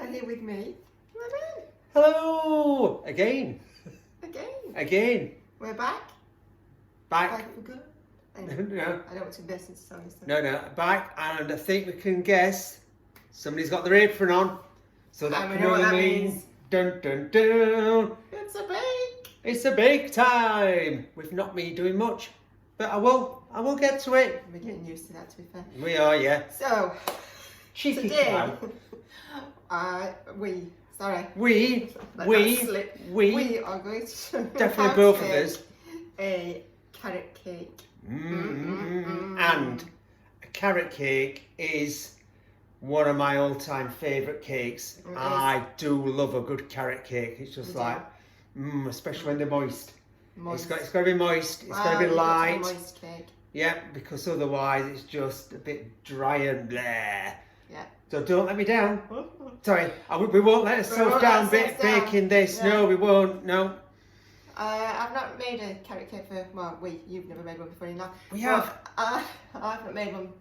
And here with me, Lemon. Hello! Again. We're back. Back. for good. No. I don't want to invest into something. No. Back, and I think we can guess somebody's got their apron on. So that And we can know what only that mean means. dun dun dun. It's a bake. It's a bake time. With not me doing much, but I will get to it. We're getting used to that, to be fair. We are, yeah. So, Cheeky today, cow. we are going to definitely both of us, a carrot cake. and a carrot cake is one of my all-time favourite cakes. I do love a good carrot cake. It's just like, especially when they're moist. It's got to be moist. It's got to be light. Moist cake. Yeah, because otherwise it's just a bit dry and blah. Yeah. So don't let me down. Sorry, we won't let ourselves down baking this. Yeah. No, we won't. No. I've not made a carrot cake for, you've never made one before, you know. We have. I've not made one.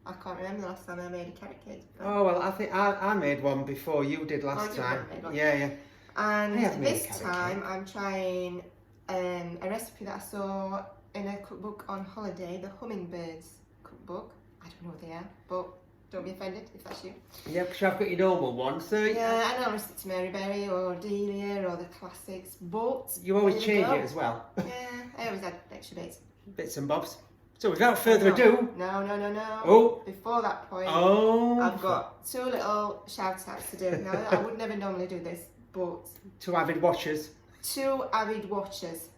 I can't remember the last time I made a carrot cake. Oh, well, I think I made one before you did last time. Yeah. And this time I'm trying a recipe that I saw in a cookbook on holiday, the Hummingbirds cookbook. I don't know what they are, but don't be offended if that's you. Yeah, because I've got your normal one, so... Yeah, I normally stick to Mary Berry or Delia or the classics, but... You always change it as well. Yeah, I always add extra bits. Bits and bobs. So without further ado... No. Oh. Before that point, I've got two little shout-outs to do. Now, I would never normally do this, but... Two avid watchers. Two avid watchers.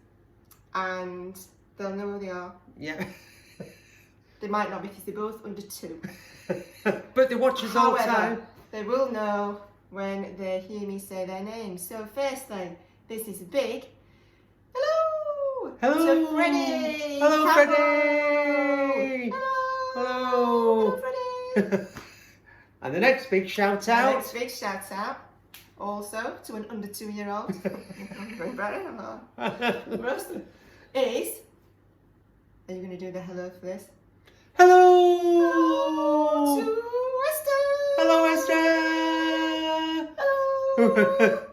And they'll know who they are. Yeah. They might not because they're both under 2. But they watch us all the time. They will know when they hear me say their names. So firstly, this is a big hello to Freddie. Hello, Campbell. Freddie. Hello, Freddie. And the next big shout out. Also to an under 2-year-old. Is, are you going to do the hello for this? Hello to Esther. Hello, Esther. Hello.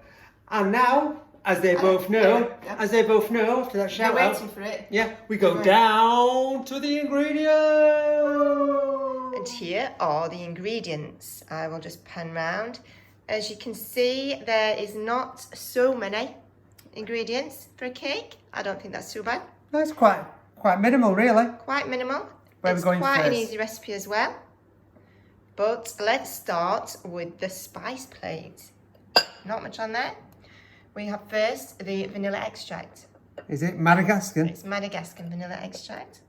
And now, as they both know, after that shout They're out, waiting for it. yeah, we go down to the ingredients. And here are the ingredients. I will just pan round. As you can see, there is not so many ingredients for a cake. I don't think that's too bad. That's quite minimal, really. Quite minimal. Where are we going quite first? An easy recipe as well. But let's start with the spice plate. Not much on there. We have first the vanilla extract. Is it Madagascar? It's Madagascar vanilla extract.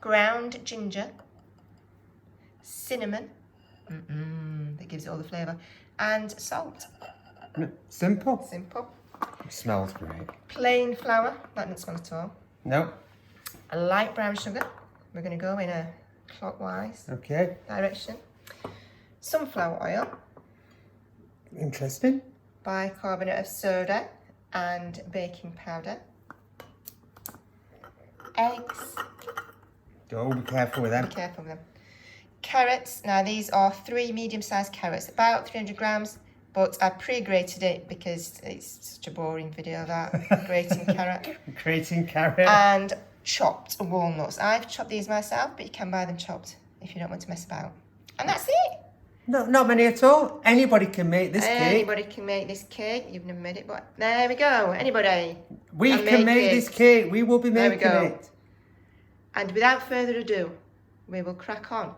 Ground ginger. Cinnamon. That gives it all the flavour. And salt. Simple. It smells great. Plain flour. That doesn't smell at all. No. A light brown sugar. We're going to go in a clockwise direction. Sunflower oil. Interesting. Bicarbonate of soda and baking powder. Eggs. Oh, be careful with them. Be careful with them. Carrots. Now these are 3 medium-sized carrots, about 300 grams, but I pre-grated it because it's such a boring video, that grating carrot. Grating carrot. And chopped walnuts. I've chopped these myself, but you can buy them chopped if you don't want to mess about. And that's it. No, not many at all. Anybody can make this cake. Anybody can make this cake. You've never made it, but there we go. Anybody. We can make this cake. We will be making it. And without further ado, we will crack on.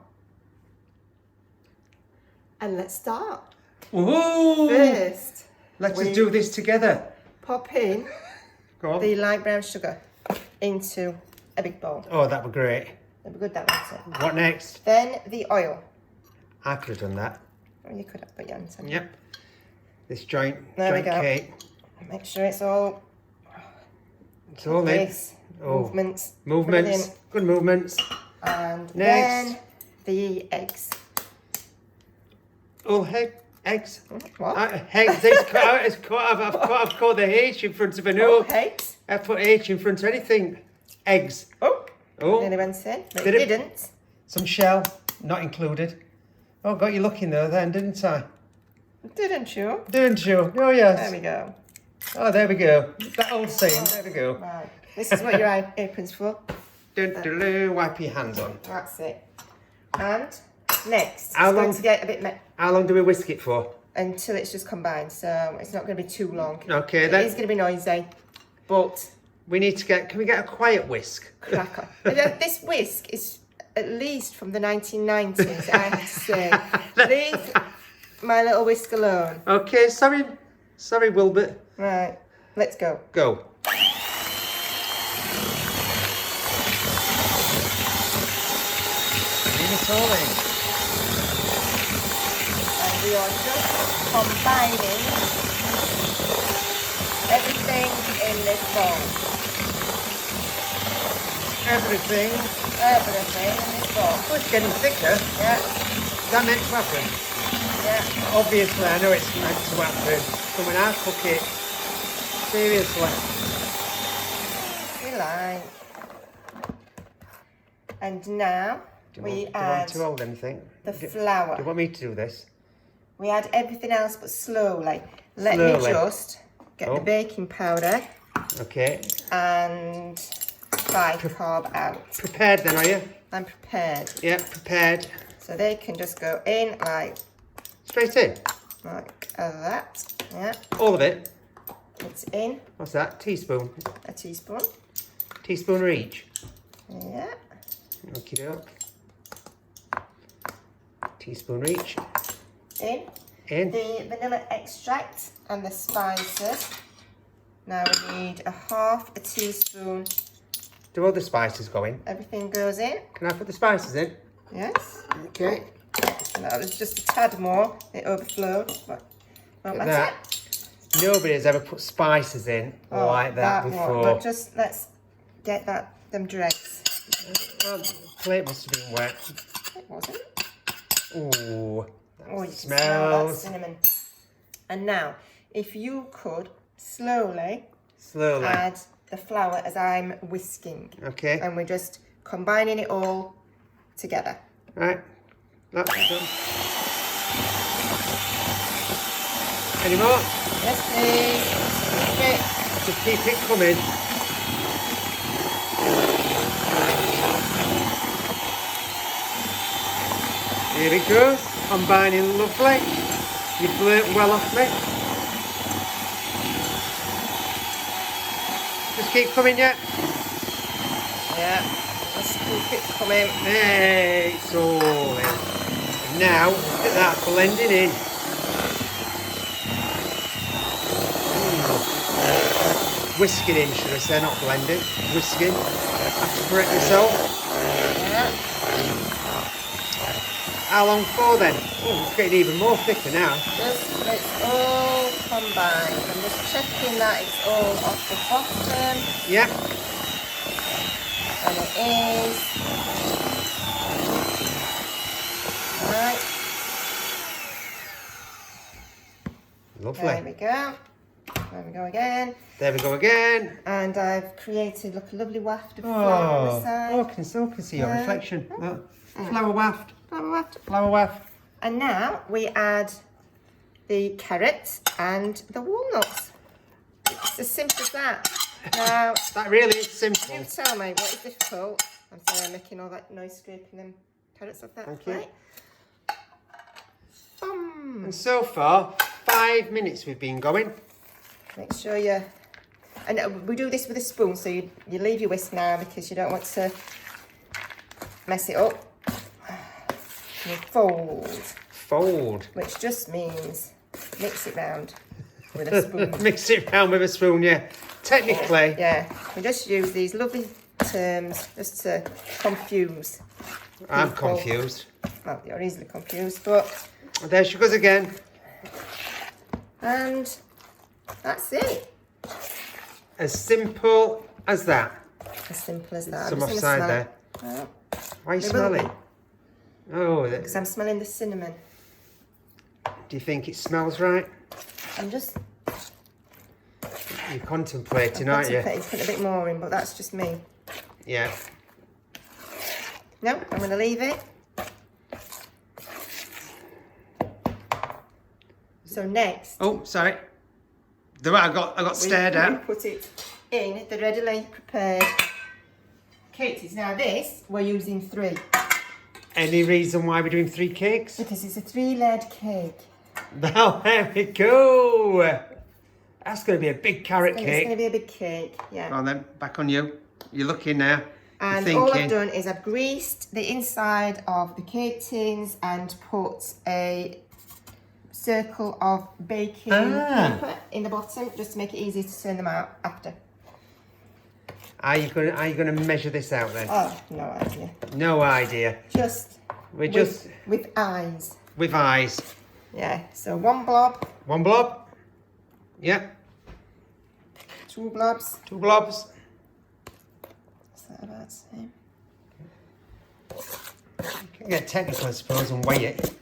And let's start. Ooh. First, let's just do this together. Pop in the light brown sugar into a big bowl. Oh, that would be great. That'd be good, that would. What next? Then the oil. I could have done that. Oh, you could have, but you haven't. Yep. This joint Cake. cake. Make sure it's all... It's all in. Movements. Movements. Brilliant. Good movements. And next. Then the eggs. Oh, eggs. What? Eggs. I've called the H in front of an O. Eggs? I put H in front of anything. Eggs. Oh. Nearly went in, but it didn't. Some shell, not included. Oh, got you looking though then, didn't I? Didn't you? Didn't you? Oh, yes. There we go. Oh, there we go. That old saying, there we go. Right. This is what your apron's for. Wipe your hands on. That's it. And next, How it's long? going to get a bit How long do we whisk it for? until it's just combined, so it's not going to be too long. Okay, then. It is going to be noisy, but We need to get, can we get a quiet whisk? crack on. This whisk is at least from the 1990s, I have to say. Leave my little whisk alone. Okay, sorry, Wilbert. Right, let's go. Go. Leave it all in. And we are just combining everything in this bowl. Everything. Everything in this bowl. Oh, it's getting thicker. Yeah, Is that meant to happen? yeah. Obviously, I know it's meant to happen. But when I cook it, seriously. We like. And now Do we you want add to hold anything? the Do flour. you want me to do this? We add everything else but slowly. Let Slowly. me just get the baking powder Okay. and bicarb out. Prepared then, are you? I'm prepared. Yeah, prepared. So they can just go in like Straight in. that. Yeah, All of it. it's in What's that? Teaspoon. a teaspoon. Teaspoon or each. Yeah, Okie doke. Teaspoon each. in. In. The vanilla extract and the spices. Now we need a half a teaspoon. Do all the spices go in? Everything goes in. Can I put the spices in? Yes. Okay. That was just a tad more. It overflowed. But won't Look matter. at that. Nobody has ever put spices in like that before. But just let's get them dregs. Well, the plate must have been wet. It wasn't. Ooh, Oh, you can that smell that smells. cinnamon. And now, if you could slowly Slowly. add the flour as I'm whisking. Okay. And we're just combining it all together. Right. That's done. Any more? Yes, please. Okay. Just keep it coming. Here it goes. Combining lovely. You've learnt well off me. Just keep coming, yeah? Yeah. Let's keep it coming. Hey, it's all in. And now, look at that blending in. Whisking in, should I say, not blending. Whisking. I have to correct myself. Yeah. How long for then? Oh, it's getting even more thicker now. Just let it all combine. I'm just checking that it's all off the bottom. Yep. And it is. Right. Lovely. There we go. There we go again. There we go again. And I've created a lovely waft of flour on the side. Oh, I can see your Yeah. reflection. Look. Flower waft. Flour waft. Flower waft. And now we add the carrots and the walnuts. It's as simple as that. Now, That really is simple. you tell me what is difficult. I'm sorry I'm making all that noise scraping them carrots off that Thank you. plate. Boom. And so far, 5 minutes we've been going. Make sure you... And we do this with a spoon, so you leave your whisk now because you don't want to mess it up. You fold, Fold. which just means mix it round with a spoon. Mix it round with a spoon, yeah. Technically, Yeah, we just use these lovely terms just to confuse. I'm people. confused. Well, you're easily confused, but... There she goes again. And that's it. As simple as that. As simple as that. Some I'm just offside gonna there. smell. Why are you It will smelling? Oh, Because I'm smelling the cinnamon. do you think it smells right? I'm just You're contemplating, aren't you? contemplating putting a bit more in, but that's just me. Yeah. No, I'm going to leave it. So next, Oh, sorry. I got stared we at. put it in the readily prepared cakes. Now this, we're using 3. Any reason why we're doing 3 cakes? Because it's a 3-layered cake. Now, there we go. That's going to be a big carrot It's cake. going to be a big cake, yeah. Go on then, back on you. You're looking now. And You're all thinking. I've done is I've greased the inside of the cake tins and put a circle of baking paper in the bottom just to make it easy to turn them out after. Are you gonna measure this out then? Oh, no idea. No idea. With eyes. With eyes. Yeah, so 1 blob. 1 blob. Yep. 2 blobs. 2 blobs. Is that about the same? You can get technical, I suppose, and weigh it.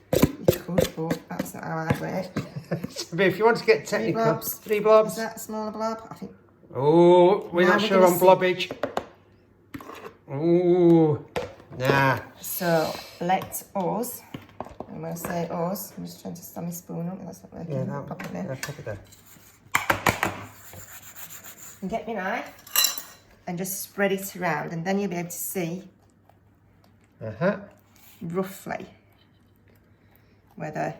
You could, but that's not how I weigh it. But if you want to get technical, 3 blobs. Is that a smaller blob? I think. Oh, we're not sure on see. blobbage. Ooh, nah. So let us, and when I say us, I'm just trying to stand my spoon up, that's not working. Yeah, that, Pop it there. pop it there. And get my knife and just spread it around, and then you'll be able to see roughly whether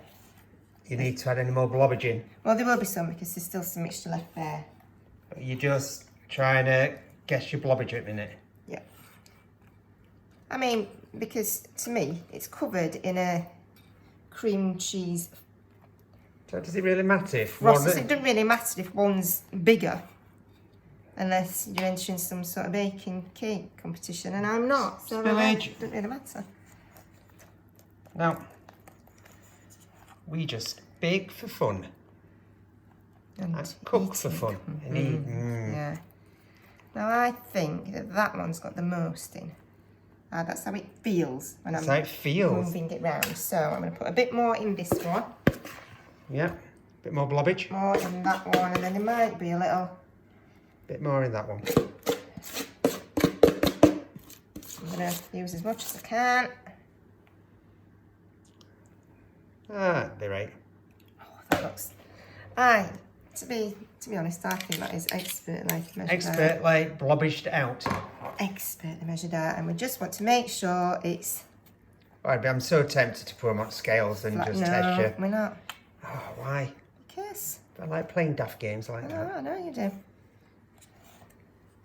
you need to add any more blobbage in. Well, there will be some because there's still some mixture left there. You're just trying to guess your blobbage at a minute. Yeah. I mean, because to me, it's covered in a cream cheese So does it really matter if frost. one... It doesn't really matter if one's bigger, unless you're entering some sort of baking cake competition, and I'm not. So Spillage. it doesn't really matter. No. We just bake for fun. And Cook for eating. fun. And eat. Yeah. Now I think that one's got the most in. That's how it feels when That's I'm how it feels. moving it round. So I'm going to put a bit more in this one. Yeah. Bit more blobbage. More in that one, and then there might be a little. Bit more in that one. I'm going to use as much as I can. Be right. Oh, that looks. To be honest, I think that is expertly measured out. Expertly blobbaged out. Expertly measured out, and we just want to make sure it's. Right, but I'm so tempted to put them on scales and flat. just No, test you. we're not. Oh, why? Because. I like playing daft games like that. I know you do.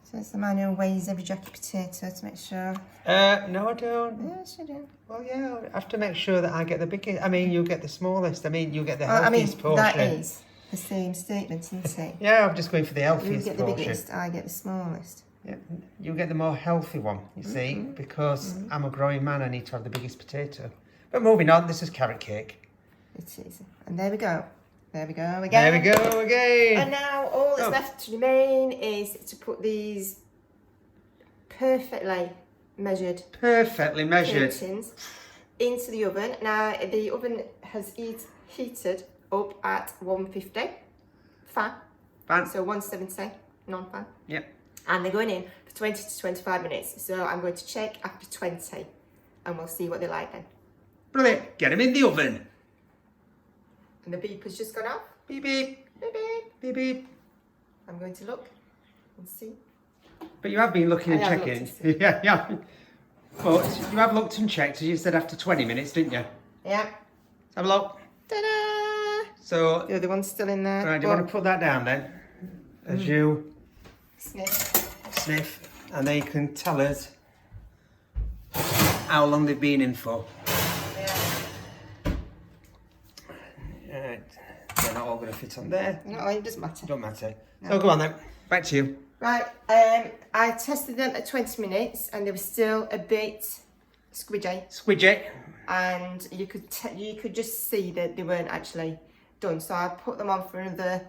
So it's the man who weighs every jacket potato to make sure. No, I don't. Yes, you do. Well, yeah, I have to make sure that I get the biggest. I mean, you get the smallest. I mean, you get the healthiest portion. That is the same statement, isn't it? Yeah, I'm just going for the You healthiest get the portion. biggest, I get the smallest. Yeah, you get the more healthy one, you see, because I'm a growing man, I need to have the biggest potato. But moving on, this is carrot cake. It is. And there we go. There we go again. There we go again. And now all that's left to remain is to put these perfectly measured cake tins into the oven. Now the oven has heated up at 150 fan. So 170 non-fan. Yep. And they're going in for 20 to 25 minutes. So I'm going to check after 20 and we'll see what they're like then. Brilliant. Get them in the oven. And the beep has just gone off. Beep, beep. Beep, beep. Beep, beep. I'm going to look and see. But you have been looking and I have checking. looked and Yeah, yeah. But you have looked and checked, as you said, after 20 minutes, didn't you? Yeah. Let's have a look. Ta-da! So, The other one's still in there. right, do you want to put that down then? As you Sniff. sniff, and then you can tell us how long they've been in for. Yeah. Right. They're not all going to fit on there. No, it doesn't matter. Don't matter. No. So go on then. Back to you. Right, I tested them at 20 minutes and they were still a bit squidgy, Squidgy. and you could just see that they weren't actually done. So I put them on for another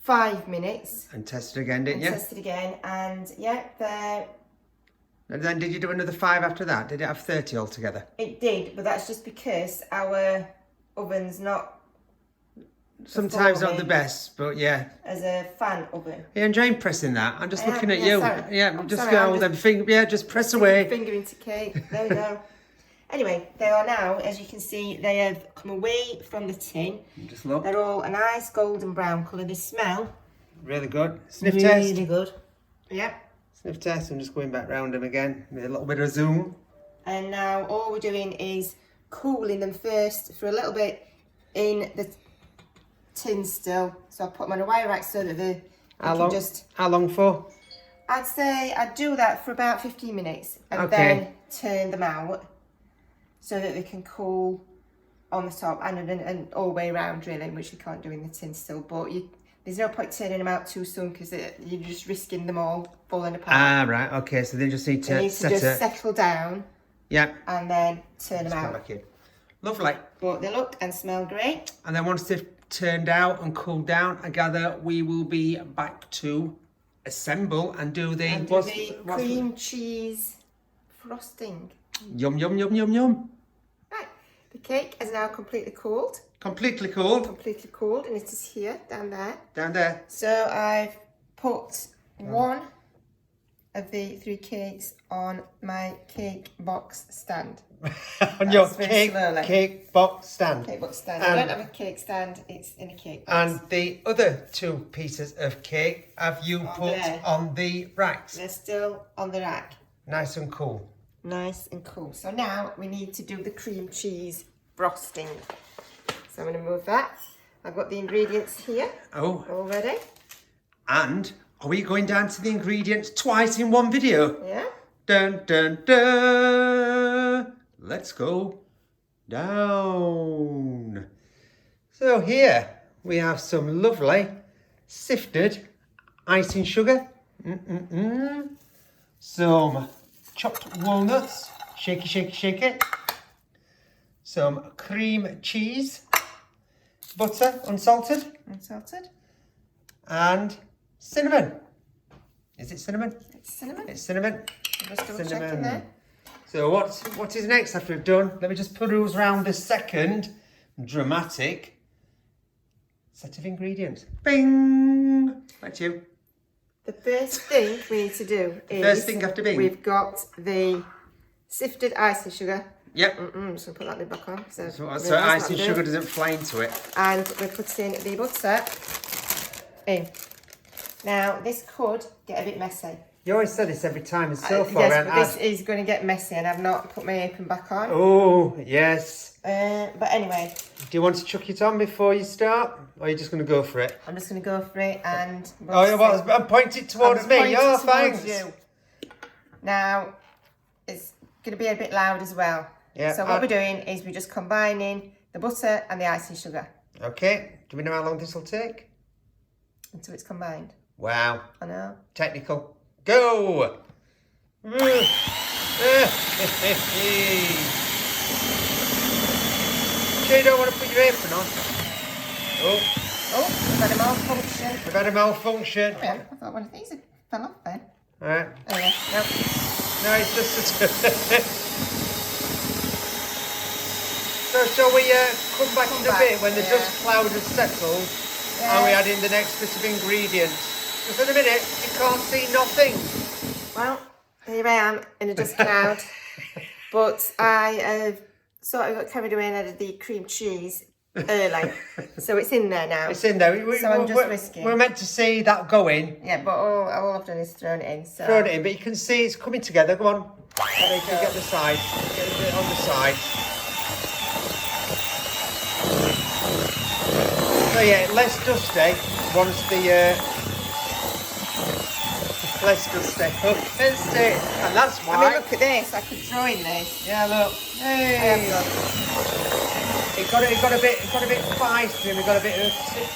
5 minutes. And test it again, didn't you? Tested again, and yeah, And then did you do another 5 after that? Did it have 30 altogether? it did, but that's just because our oven's not Sometimes not the performing best, but yeah. as a fan oven. Are you enjoying pressing that? I'm just I am, looking at yeah, you. sorry. Yeah, I'm just sorry, go I'm with just- them finger. Yeah, just press away. Finger into cake. There we go. Anyway, they are now, as you can see, they have come away from the tin. Just look. They're all a nice golden brown colour. They smell Really good. Sniff really test. good. Yep. Sniff test. I'm just going back round them again with a little bit of zoom. And now all we're doing is cooling them first for a little bit in the tin still. So I put them on a wire rack so that they can just... How long for? I'd say I'd do that for about 15 minutes and Okay. then turn them out so that they can cool on the top and all the way around really, which you can't do in the tin still. But there's no point turning them out too soon because you're just risking them all falling apart. Ah, right. Okay, so they just need to, just settle down. Yeah. And then turn them out. Back in. Lovely. But they look and smell great. And then once they've turned out and cooled down, I gather we will be back to assemble and do the cream cheese frosting. Yum, yum, yum, yum, yum. Right, the cake is now completely cooled. Completely cooled. Completely cooled, and it is here, down there. Down there. So I've put one of the 3 cakes on my cake box stand. On your cake box stand. Cake box stand. I don't have a cake stand, it's in a cake box. And the other 2 pieces of cake have you put on the racks? They're still on the rack. Nice and cool. Nice and cool. So now we need to do the cream cheese frosting. So I'm going to move that. I've got the ingredients here already. And are we going down to the ingredients twice in one video? Yeah. Dun, dun, dun. Let's go down. So here we have some lovely sifted icing sugar. Some chopped walnuts. Shaky, shaky, shake it. Some cream cheese. Butter, unsalted. Unsalted. And cinnamon. Is it cinnamon? It's cinnamon. It's cinnamon. I'm just double checking there. So what is next after we've done? Let me just peruse round the second dramatic set of ingredients. Bing! Back to you. The first thing we need to do is... First thing after bing. We've got the sifted icing sugar. Yep. I'm just going to put that lid back on. So icing sugar doesn't fly into it. And we're putting the butter in. Now, this could get a bit messy. You always say this every time, and so far... Yes, but this is going to get messy, and I've not put my apron back on. Oh, yes. But anyway... Do you want to chuck it on before you start? Or are you just going to go for it? I'm just going to go for it, and... I'm pointing towards me. Oh, thanks. You. Now, it's going to be a bit loud as well. Yeah. So what we're doing is we're just combining the butter and the icing sugar. Okay. Do we know how long this will take? Until it's combined. Wow. I know. Technical. Go! Sure you don't want to put your apron on? Oh, we've had a malfunction. We've had a malfunction. Oh, yeah, I thought one of these had fell off then. Alright. Oh yeah, No, it's just So shall we come back in a bit when the dust cloud has settled and we add in the next bit of ingredients? Because in a minute you can't see nothing. Well, here I am in a dust cloud, but I sort of got carried away and added the cream cheese early, so it's in there now. It's in there. So I'm just whisking. We're meant to see that going. Yeah, but all I've done is thrown it in. So. Thrown it in, but you can see it's coming together. Come on. So you can get the sides. Get a bit on the side. So yeah, less dusty once the less dusty. And that's why. I mean, look at this. I could throw in this. Yeah, look. Hey. It got a bit feisty, and we got a bit of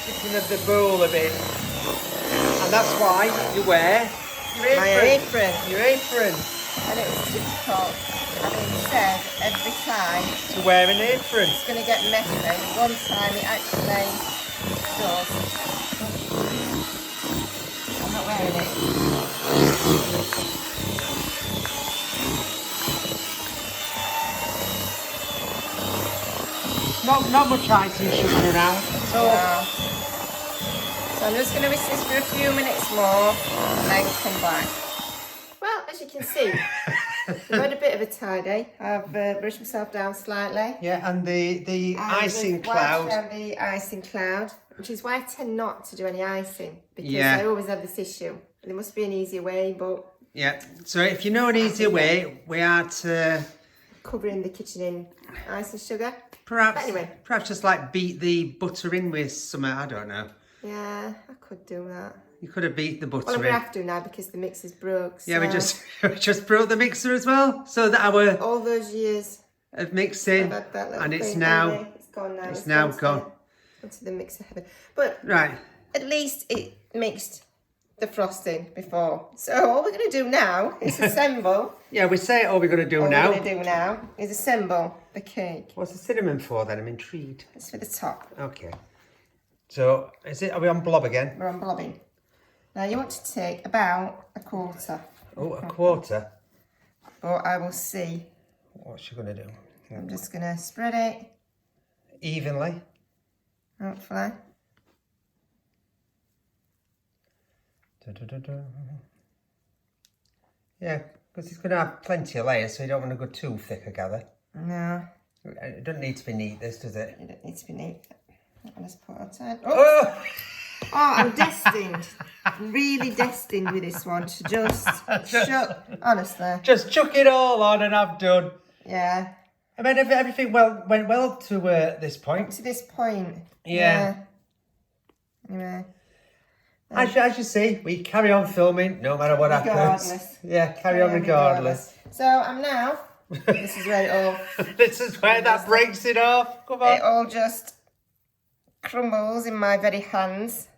tipping of the bowl a bit. And that's why you wear your apron. Your apron. And it was difficult, having said every time to wear an apron. It's going to get messy. One time it actually does. I'm not wearing it. Not much icing sugar around. So I'm just going to whisk this for a few minutes more and then come back. Well, as you can see, I've had a bit of a tidy. I've brushed myself down slightly. Yeah, and the icing we've cloud. wiped down the icing cloud, which is why I tend not to do any icing, because Yeah. I always have this issue. There must be an easier way, but... Yeah, so if you know an easier way, we are to... Covering the kitchen in ice and sugar. Perhaps, anyway. perhaps just like beat the butter in with some, I don't know. Yeah, I could do that. You could have beat the butter Well, I'm in. going to have to now because the mixer's broke. So. Yeah, we just broke the mixer as well, so that our all those years of mixing, I've had that little and it's thing now anyway. It's gone now. It's now gone. Onto the mixer heaven. But right. At least it mixed the frosting before. So all we're going to do now is assemble. Yeah, we say all we're going to do now. All we're going to do now is assemble the cake. What's the cinnamon for then? I'm intrigued. It's for the top. Okay. So are we on blob again? We're on blobbing. Now you want to take about a quarter. Oh, a quarter. But I will see. What's she going to do? I'm just going to spread it. Evenly. Hopefully. Yeah, because it's going to have plenty of layers, so you don't want to go too thick, I gather. No. It doesn't need to be neat, this, does it? It don't need to be neat. I'll just put it on. Oh! Oh, I'm destined, really destined with this one to just honestly. Just chuck it all on and I'm done. Yeah. I mean, everything went well to this point. To this point. Yeah. Anyway. As you see, we carry on filming no matter what happens. Regardless. Yeah, carry on regardless. So I'm now, this is where it all... This is where that breaks it off. Come on. It all just crumbles in my very hands.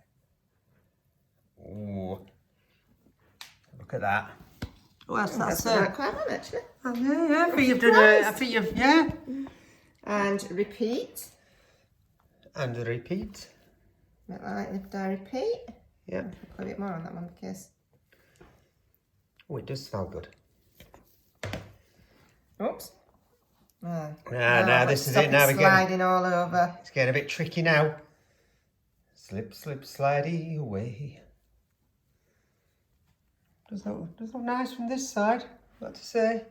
Ooh. Look at that. Oh, that's quite well, actually. Oh, yeah. I think you've done it. I think you've, yeah. And repeat. And repeat. Bit like if I repeat. Yeah. Put a bit more on that one because... Oh, it does smell good. Oops. Oh, now this is it. Now we're sliding all over. It's getting a bit tricky now. Slip, slip, slidey away. Does that look nice from this side? What to say?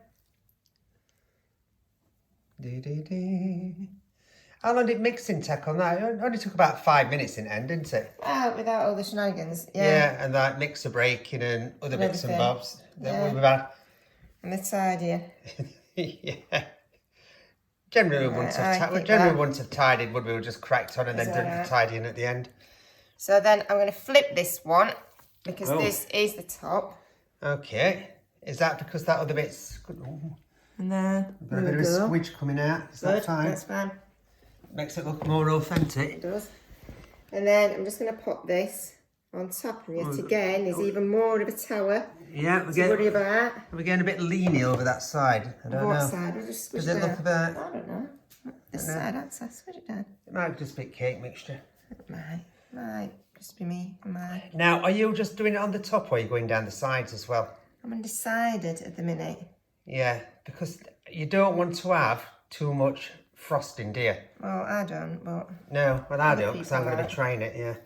How long did mixing take on that? It only took about 5 minutes in the end, didn't it? Without all the shenanigans. Yeah, and that mixer breaking and other bits and bobs that we've had. And the tidying. Yeah. Generally, we wouldn't have tidied, would we? We just cracked on and then done the tidying at the end. So then I'm going to flip this one because this is the top. Okay. Is that because that other bit's... Ooh. And there Got a bit of a squidge coming out. Is that fine? That's fine. Makes it look more authentic. It does. And then I'm just going to put this on top. And yet again, there's even more of a tower to worry about. We're getting a bit leany over that side. I don't know. What side? I'll just squish Does it look a bit... I don't know. This side, I'd say squish it down. It might just be cake mixture. It might just be me. Now, are you just doing it on the top or are you going down the sides as well? I'm undecided at the minute. Yeah, because you don't want to have too much frosting, do you? Well, I don't, but... No, well I don't, because I'm going to be trying it, yeah.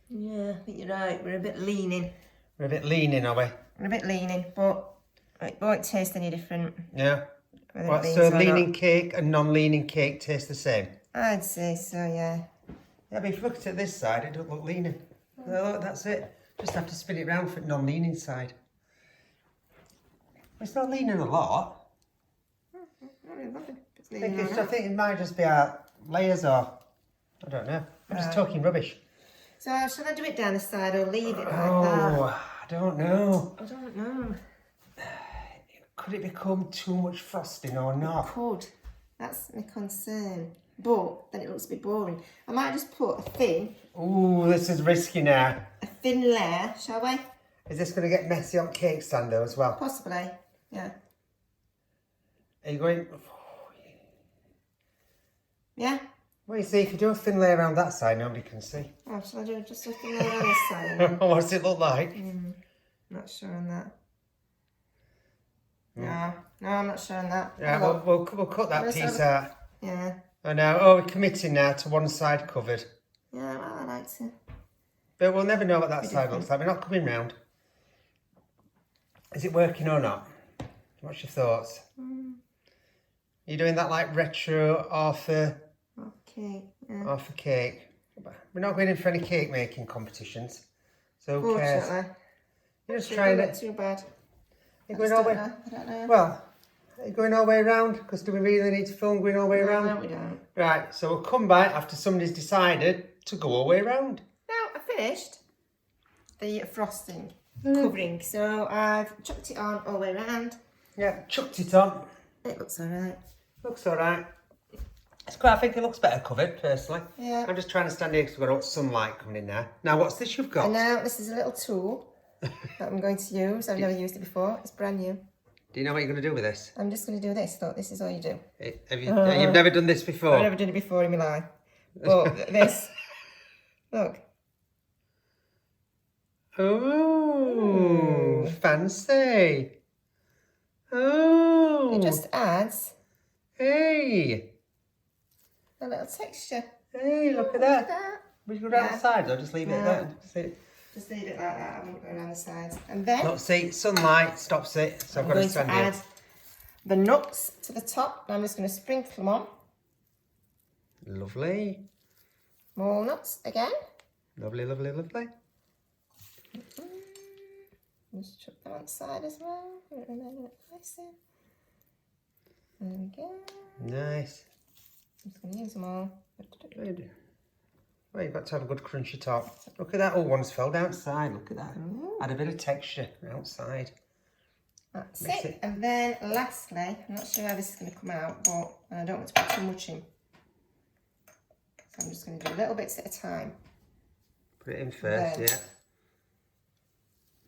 Yeah, I think you're right. We're a bit leaning. We're a bit leaning, are we? We're a bit leaning, but it won't taste any different. Yeah. What, so leaning cake and non-leaning cake taste the same? I'd say so, yeah. Yeah, but if you look at this side, it doesn't look leaning. Oh, look, that's it. Just have to spin it round for non-leaning side. It's not leaning a lot. I think it might just be our layers or... I don't know. I'm just talking rubbish. So shall I do it down the side or leave it like that? Oh, I don't know. I don't know. Could it become too much frosting or not? It could. That's my concern. But then it looks a bit boring. I might just put a thin... Ooh, this is risky now. A thin layer, shall we? Is this going to get messy on cake stand though as well? Possibly, yeah. Are you going... Yeah? Well, you see, if you do a thin layer around that side, nobody can see. Oh, shall I do just a thin layer on this side? What does it look like? Not sure on that. No, I'm not sure on that. Yeah, we'll cut that piece out. Yeah. I know. Oh, we're committing now to one side covered. Yeah, well, I like to. But we'll never know what that side looks like. We're not coming round. Is it working or not? What's your thoughts? Are you doing that like retro Arthur? Okay. Yeah. Arthur cake. We're not going in for any cake making competitions. So who cares? Fortunately. You're just Should trying do it. it too bad. You're going all the way. I don't know. Well, are you going all the way around? Because do we really need to film going all the way around? No, we don't. Right, so we'll come back after somebody's decided to go all the way around. Now, I finished the frosting covering, so I've chucked it on all the way around. Yeah, chucked it on. It looks alright. Looks alright. It's quite, I think it looks better covered, personally. Yeah. I'm just trying to stand here because we've got sunlight coming in there. Now, what's this you've got? And now, this is a little tool that I'm going to use. I've never used it before. It's brand new. Do you know what you're going to do with this? I'm just going to do this. Look, this is all you do. You've never done this before? I've never done it before in my life. But this, look. Oh, fancy. Oh. It just adds Hey. a little texture. Hey, look at that. Would you go down the sides or just leave it there? Just leave it like that. I won't go around the sides. And then Look, see, sunlight stops it, so I've got to stand here. add the nuts to the top. And I'm just going to sprinkle them on. Lovely. Walnuts again. Lovely, lovely, lovely. Just chuck them on the side as well. Remember that icing. There we go. Nice. I'm just going to use them all. Good. Well, you've got to have a good crunchy top. Look at that. Oh, one's fell outside. Look at that. Add a bit of texture outside. That's Mix it. And then lastly, I'm not sure how this is going to come out, but I don't want to put too much in. So I'm just going to do little bits at a time. Put it in first, yeah.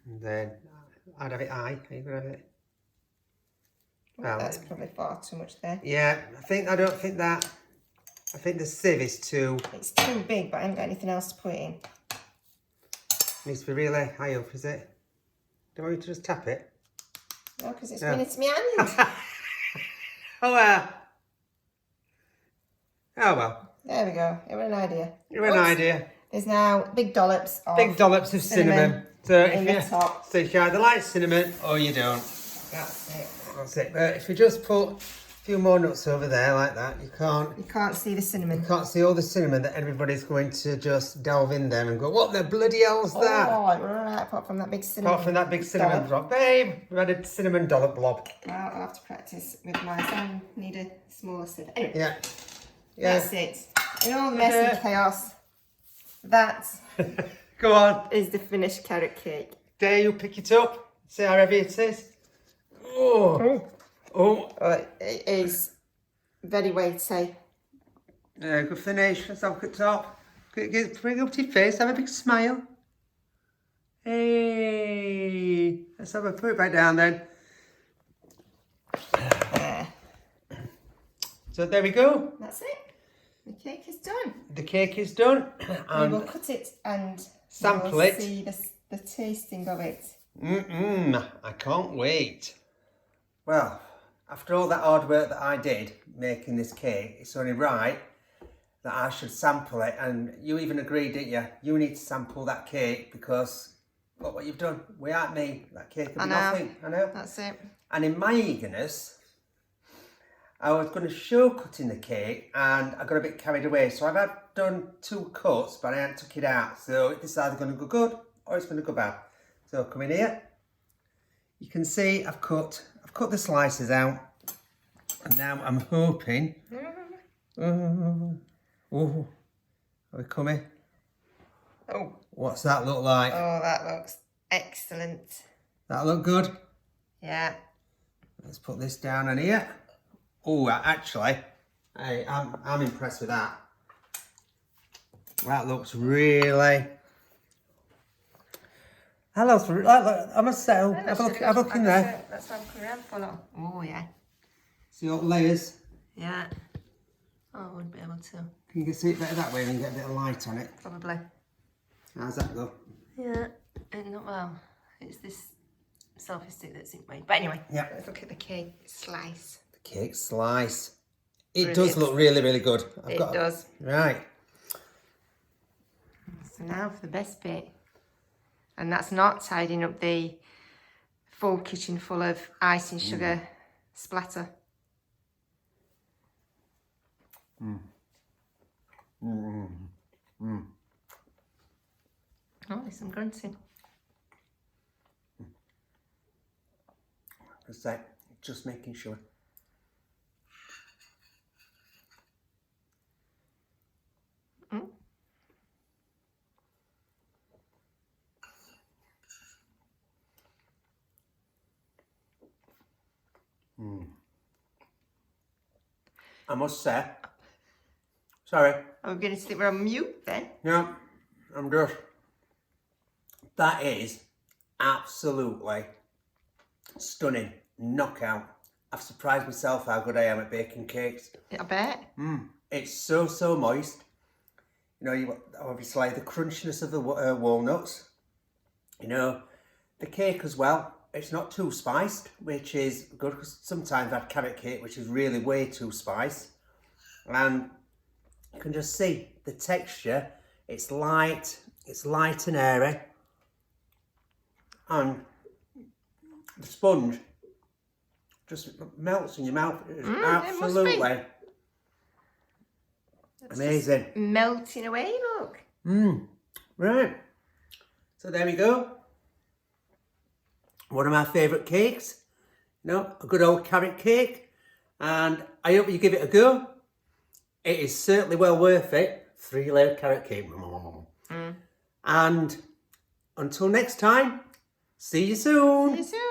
And then I'd have it high. Are you going to have it? Well, that's probably far too much there. Yeah, I don't think that. I think the sieve is too. It's too big, but I haven't got anything else to put in. Needs to be really high up, is it? Don't want you to just tap it? No, because it's been into my hand. Oh well. There we go. It was an idea. You have an idea. There's now big dollops of cinnamon. So in the top. So you either like cinnamon or you don't. That's it. That's it. But if you just put a few more nuts over there like that, you can't see the cinnamon. You can't see all the cinnamon that everybody's going to just delve in there and go, what the bloody hell's that? Oh, we're all right, apart from that big cinnamon. Apart from that big cinnamon drop. Babe, we've had a cinnamon dollop blob. Well, I'll have to practice with mine. So I need a smaller sieve. Anyway, Yeah. that's it. In all the mess and chaos, that Go on. is the finished carrot cake. Dare you pick it up? See how heavy it is? Oh. It is very weighty. Good finish. Let's have a look at top. Bring up to your face. Have a big smile. Hey. Let's have a put it back down then. There. So there we go. That's it. The cake is done. The cake is done. We will cut it and sample it. See the tasting of it. I can't wait. Well, after all that hard work that I did making this cake, it's only right that I should sample it. And you even agreed, didn't you? You need to sample that cake because look what you've done. Without me, that cake would be nothing. I know. That's it. And in my eagerness, I was going to show cutting the cake and I got a bit carried away. So I've done 2 cuts, but I hadn't took it out. So it's either going to go good or it's going to go bad. So come in here. You can see I've cut the slices out. And now I'm hoping. Are we coming? Oh. What's that look like? Oh, that looks excellent. That look good? Yeah. Let's put this down on here. Oh, actually, I'm impressed with that. That looks really. Hello, I must say, have a look in there. Let's have a around for that. Oh, yeah. See all the layers? Yeah. Oh, I wouldn't be able to. Can you see it better that way and get a bit of light on it? Probably. How's that go? Yeah. Not well. It's this selfie stick that's in way. But anyway, yeah. Let's look at the cake slice. The cake slice. It Brilliant. does look really, really good. It does. Right. So now for the best bit. And that's not tidying up the full kitchen full of icing sugar splatter. Oh, there's some grunting. Just making sure. I must say, sorry. I'm going to sit we're on mute then. No, I'm just. That is absolutely stunning. Knockout. I've surprised myself how good I am at baking cakes. I bet. It's so moist. You know, you obviously the crunchiness of the walnuts. You know, the cake as well. It's not too spiced, which is good because sometimes I've had carrot cake which is really way too spiced. And you can just see the texture. It's light and airy. And the sponge just melts in your mouth. It's absolutely amazing. Melting away, look. Right. So there we go. One of my favourite cakes. You know, a good old carrot cake. And I hope you give it a go. It is certainly well worth it. 3-layer carrot cake. And until next time, see you soon. See you soon.